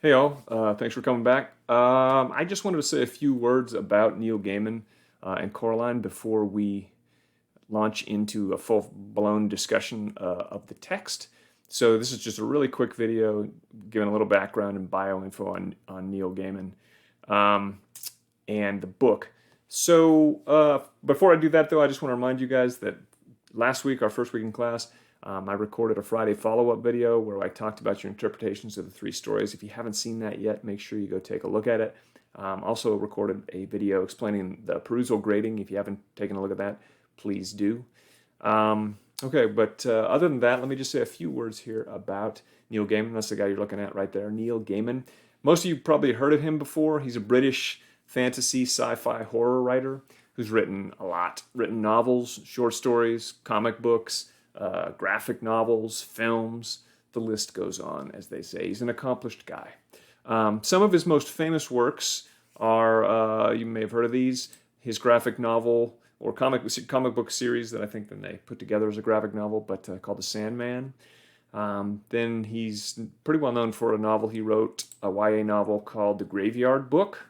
Hey all, thanks for coming back. I just wanted to say a few words about Neil Gaiman and Coraline before we launch into a full-blown discussion of the text. So this is just a really quick video giving a little background and bio info on Neil Gaiman um, and the book. So before I do that though, I just want to remind you guys that last week, our first week in class, I recorded a Friday follow-up video where I talked about your interpretations of the three stories. If you haven't seen that yet, make sure you go take a look at it. Also recorded a video explaining the perusal grading. If you haven't taken a look at that, please do. Okay, but other than that, let me just say a few words here about Neil Gaiman. That's the guy you're looking at right there, Neil Gaiman. Most of you probably heard of him before. He's a British fantasy, sci-fi, horror writer who's written a lot. Written novels, short stories, comic books, graphic novels, films, the list goes on, as they say. He's an accomplished guy. Some of his most famous works are, you may have heard of these, his graphic novel or comic book series that I think then they put together as a graphic novel, but called The Sandman. Then he's pretty well known for a novel he wrote, a YA novel called The Graveyard Book,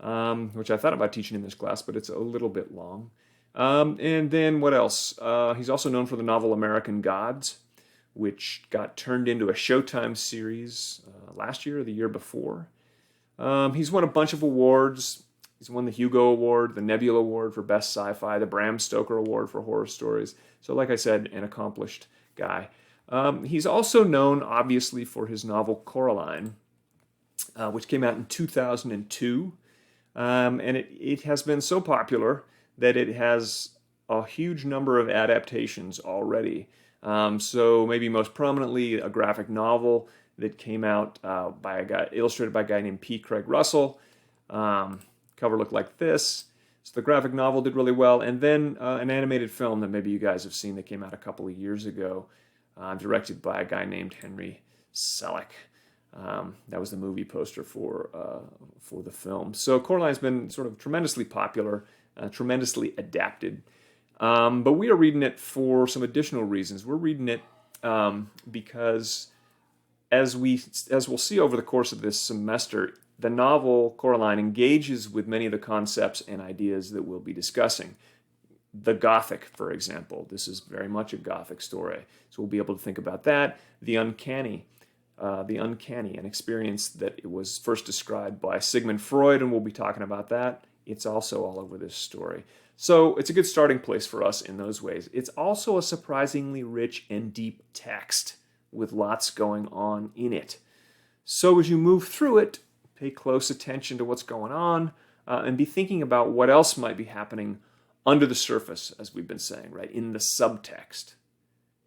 which I thought about teaching in this class, but it's a little bit long. And then what else? He's also known for the novel American Gods, which got turned into a Showtime series last year or the year before. He's won a bunch of awards. He's won the Hugo Award, the Nebula Award for Best Sci-Fi, the Bram Stoker Award for Horror Stories. So like I said, an accomplished guy. He's also known, obviously, for his novel Coraline, which came out in 2002. And it has been so popular that it has a huge number of adaptations already. So maybe most prominently a graphic novel that came out by a guy, illustrated by a guy named P. Craig Russell. Cover looked like this. So the graphic novel did really well. And then an animated film that maybe you guys have seen that came out a couple of years ago, directed by a guy named Henry Selick. That was the movie poster for the film. So Coraline's been sort of tremendously popular, tremendously adapted. But we are reading it for some additional reasons. We're reading it because, as we'll see over the course of this semester, the novel Coraline engages with many of the concepts and ideas that we'll be discussing. The Gothic, for example. This is very much a Gothic story. So we'll be able to think about that. The uncanny, an experience that it was first described by Sigmund Freud, and we'll be talking about that. It's also all over this story. So it's a good starting place for us in those ways. It's also a surprisingly rich and deep text with lots going on in it. So as you move through it, pay close attention to what's going on and be thinking about what else might be happening under the surface, as we've been saying, right, in the subtext.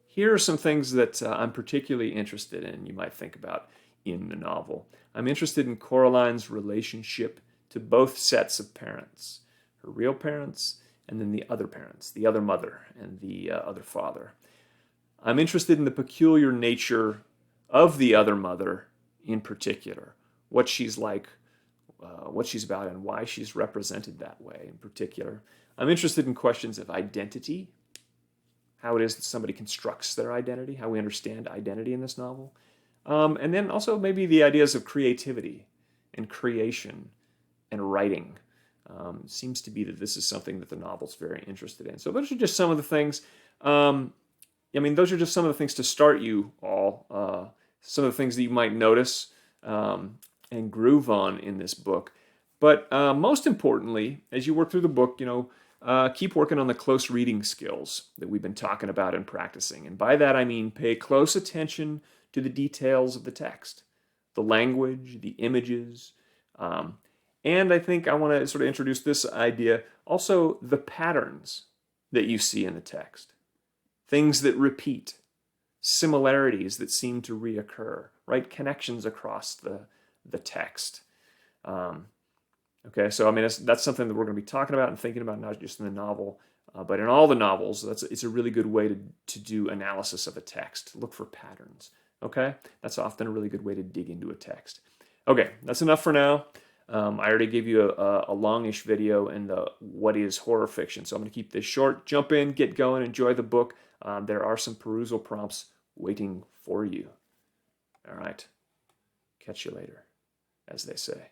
Here are some things that I'm particularly interested in, you might think about in the novel. I'm interested in Coraline's relationship to both sets of parents, her real parents and then the other parents, the other mother and the other father. I'm interested in the peculiar nature of the other mother in particular, what she's like, what she's about, and why she's represented that way in particular. I'm interested in questions of identity, how it is that somebody constructs their identity, how we understand identity in this novel. And then also maybe the ideas of creativity and creation and writing. Seems to be that this is something that the novel's very interested in. So those are just some of the things. Those are just some of the things to start you all. Some of the things that you might notice and groove on in this book. But most importantly, as you work through the book, keep working on the close reading skills that we've been talking about and practicing. And by that I mean pay close attention to the details of the text, the language, the images, and I think I want to sort of introduce this idea, also the patterns that you see in the text, things that repeat, similarities that seem to reoccur, right? Connections across the text. Okay, so that's something that we're going to be talking about and thinking about, not just in the novel, but in all the novels. It's a really good way to do analysis of a text. Look for patterns. Okay, that's often a really good way to dig into a text. Okay, that's enough for now. I already gave you a longish video in the what is horror fiction, so I'm going to keep this short. Jump in, get going, enjoy the book. There are some perusal prompts waiting for you. All right. Catch you later, as they say.